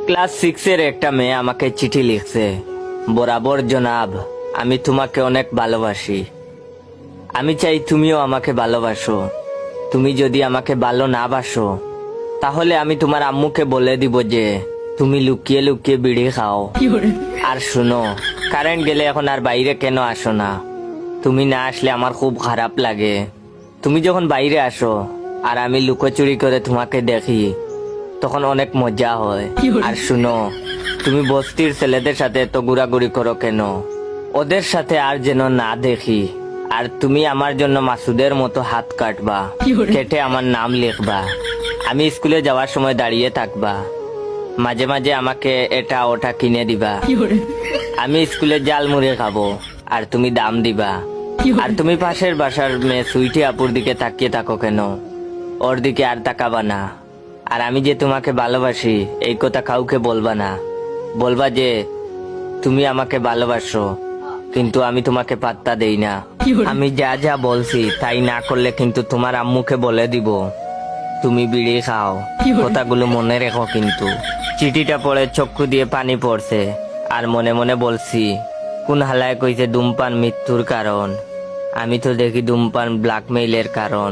Class 6 একটা মেয়ে আমাকে চিঠি লিখছে। বরাবর জনাব, আমি তোমাকে অনেক ভালোবাসি। আমি চাই তুমিও আমাকে ভালোবাসো। তুমি যদি আমাকে ভালো না বাসো, তাহলে আমি তোমার আম্মুকে বলে দিব যে তুমি লুকিয়ে লুকিয়ে বিড়ি খাও। আর শুনো, কারেন্ট গেলে এখন আর বাইরে কেন আসো না? তুমি না আসলে আমার খুব খারাপ লাগে। তুমি যখন বাইরে আসো আর আমি লুকোচুরি করে তোমাকে দেখি, তখন অনেক মজা হয়। আর শুনো, তুমি বস্তির ছেলেদের সাথে তো ঘোরাঘুরি করো কেন? ওদের সাথে আর যেন না দেখি। আর তুমি আমার জন্য মাসুদের মতো হাত কাটবা, কেটে আমার নাম লিখবা। আমি স্কুলে যাওয়ার সময় দাঁড়িয়ে থাকবা, মাঝে মাঝে আমাকে এটা ওটা কিনে দিবা। আমি স্কুলে জাল মুড়ি খাবো আর তুমি দাম দিবা। আর তুমি পাশের বাসার মেয়ে সুইটি আপুর দিকে তাকিয়ে থাকো কেন? ওর দিকে আর তাকাবা না। আর আমি যে তোমাকে ভালোবাসি এই কথা কাউকে বলবা না। বলবা যে তুমি আমাকে ভালোবাসো, কিন্তু আমি তোমাকে পাত্তা দেই না। আমি যা যা বলছি তাই না করলে কিন্তু তোমার আম্মুকে বলে দিব তুমি বিড়ি খাও। কথাগুলো মনে রেখো কিন্তু। চিঠিটা পড়ে চক্ষু দিয়ে পানি পড়ছে, আর মনে মনে বলছি, কোন হালায় কইছে ধূমপান মৃত্যুর কারণ? আমি তো দেখি ধূমপান ব্ল্যাকমেইলের কারণ।